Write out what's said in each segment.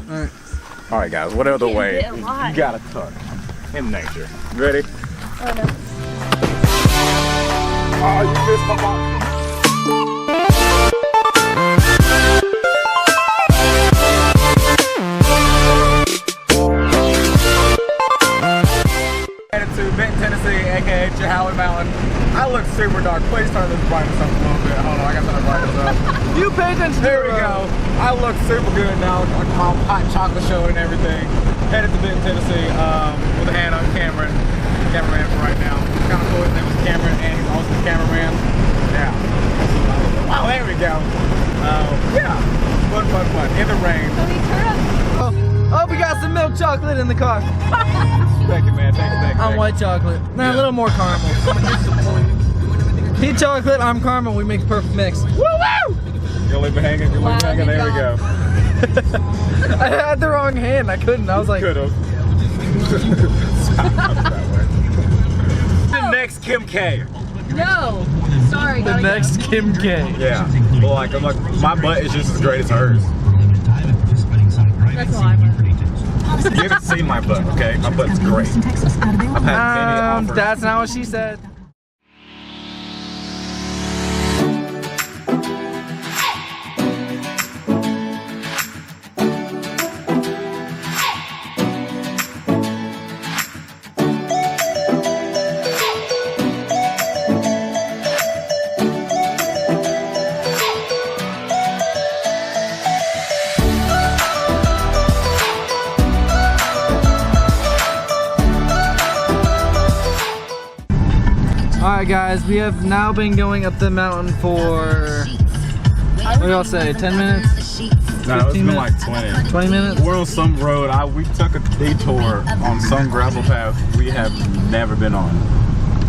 Alright. Alright guys, whatever the way, Bit a lot. you gotta tuck in nature. Ready? Oh no. Oh, you missed my box. Headed to Benton, Tennessee, aka Chihowee Mountain. I look super dark. Please turn this brightness up a little bit. Hold on, I got to turn the brightness up. You pay attention. There we go. I look super good now, like my hot chocolate show and everything. Headed to Benton, Tennessee, with a hand on Cameron, cameraman for right now. Kind of cool. His name is Cameron, and he's also the cameraman. Yeah. Wow, there we go. Yeah. Fun. In the rain. Oh, we got some milk chocolate in the car. Thank you, man. Thank you. I'm white chocolate. Now a little more caramel. Heat chocolate, I'm caramel. We make a perfect mix. Woo woo! You'll leave me hanging. There we go. I had the wrong hand. I couldn't. I was like, Could've. The next Kim K. No. Sorry. the next Kim K. Yeah. Well, like, I'm like, my butt is just as great as hers. That's why. You haven't seen my butt, okay? My butt's great. I've had many offers. That's not what she said. Alright guys, we have now been going up the mountain for, what do y'all say, 10 minutes? No, it's 15 been minutes? like 20. 20 minutes? We're on some road. We took a detour on some gravel path we have never been on.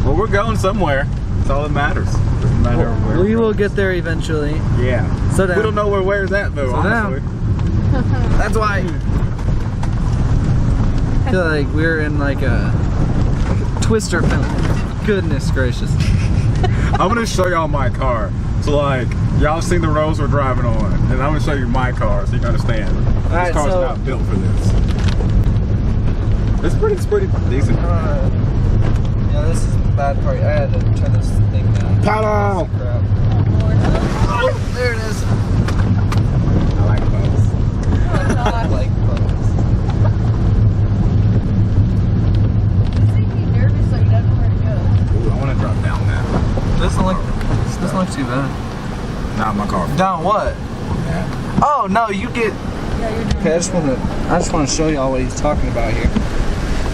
But we're going somewhere. That's all that matters. Doesn't matter where. We will get there eventually. Yeah. So down. We don't know where's that though, So down. honestly. That's why. I feel like we're in like a Twister film. Goodness gracious. I'm gonna show y'all my car. So like, y'all seen the roads we're driving on, and I'm gonna show you my car so you can understand. Alright, This car's so- not built for this. It's pretty decent. Yeah, this is the bad part. I had to turn this thing down. Paddle! Crap. Oh, there it is. I like boats. I like boats. Ooh, I wanna drop down that. Doesn't look too bad. Not my car. Down what? Yeah. Oh no, you get. Okay, I just want to show y'all what he's talking about here.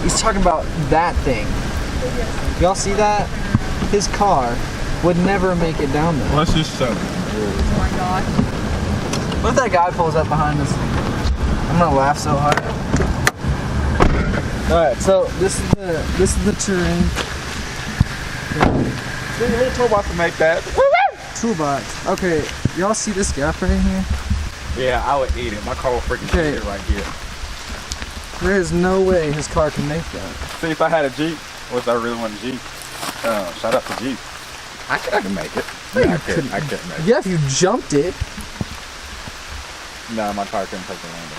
He's talking about that thing. Y'all see that? His car would never make it down there. Let's just show you. Oh my gosh. What if that guy pulls up behind us? I'm gonna laugh so hard. All right, so this is the terrain. See, you told about to make that. Toolbox. Okay, y'all see this gap right here? Yeah, I would eat it. My car will freaking Okay. eat it right here. There is no way his car can make that. See, if I had a Jeep, which I really want a Jeep, shout out to Jeep. I can make it. Yeah, I couldn't make it. Yeah, if you jumped it. No, my car couldn't take the landing.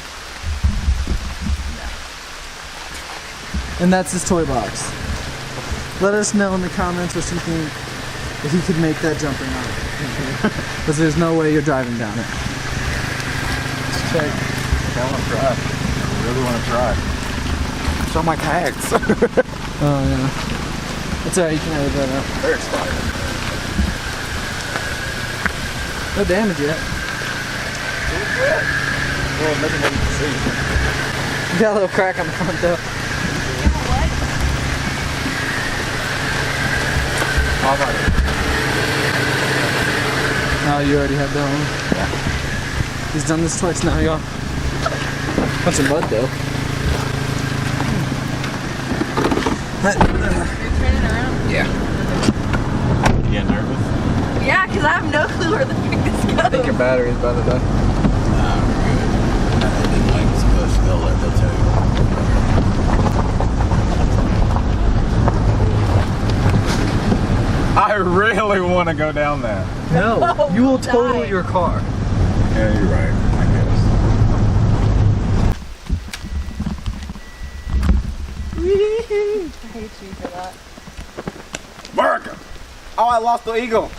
And that's his toy box. Let us know in the comments what you think, if you could make that jump or not. Because there's no way you're driving down it. Check. I want to try. I really want to try. Show my tags. Oh yeah. That's alright, you can edit that out. They're expired. No damage yet. Well, nothing that you can see. You got a little crack on the front though. How about it? Oh, you already had that one? Yeah. He's done this twice now, y'all. Bunch of mud though. You're turning around? Yeah. You get nervous? Yeah, because I have no clue where the heck this I think goes. your battery's about to die. Nah, we're good. They didn't like this push. They'll tell you. I really want to go down that. No, you will die. total your car. Yeah, you're right. I guess. you for that. America! Oh, I lost the eagle.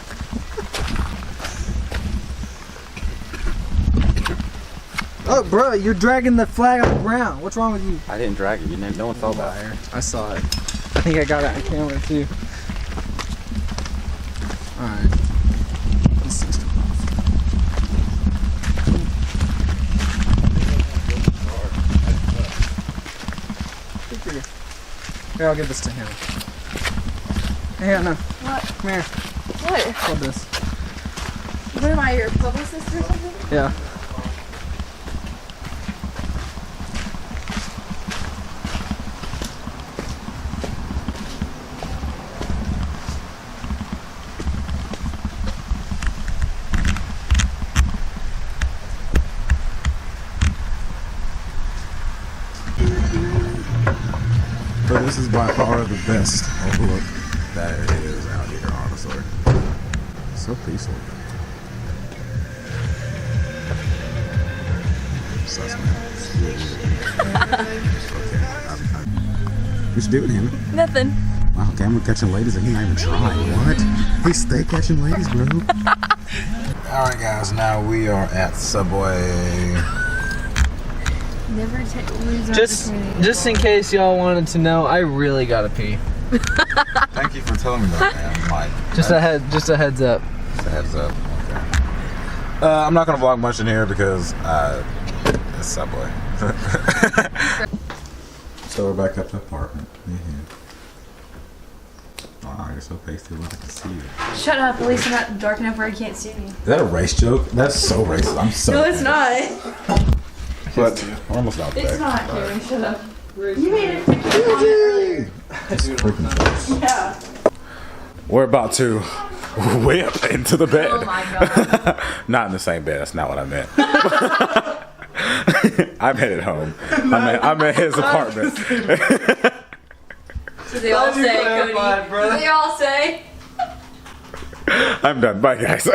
Oh, bro, you're dragging the flag on the ground. What's wrong with you? I didn't drag it. You didn't, no one saw that. I saw it. I think I got it on camera too. Alright. This thing's coming off. Here, I'll give this to him. Hey, no. What? Come here. What? Hold this. What am I, your publicist or something? Yeah. But this is by far the best overlook that it is out here, honestly. So peaceful. Sus man. What you doing, Hannah? Nothing. Wow, camera catching ladies and he not even trying. What? He stay catching ladies, bro. Alright guys, now we are at Subway. Never lose Just in case y'all wanted to know, I really gotta pee. Thank you for telling me that, man. Like, Just a heads up. just a heads up. Okay. I'm not gonna vlog much in here because it's Subway. So we're back up to the apartment. Wow, you're so pasty. Look, I can see you. Shut up, at least I'm not dark enough where I can't see me. Is that a race joke? That's so racist. I'm so. No, it's not. But we're almost out It's there. not, Karen, shut up. You made it earlier. It's freaking close. Yeah. We're about to whip into the bed. Oh my god. Not in the same bed. That's not what I meant. I'm headed home. I'm at his apartment. So they all say, Cody. They all say. I'm done. Bye, guys.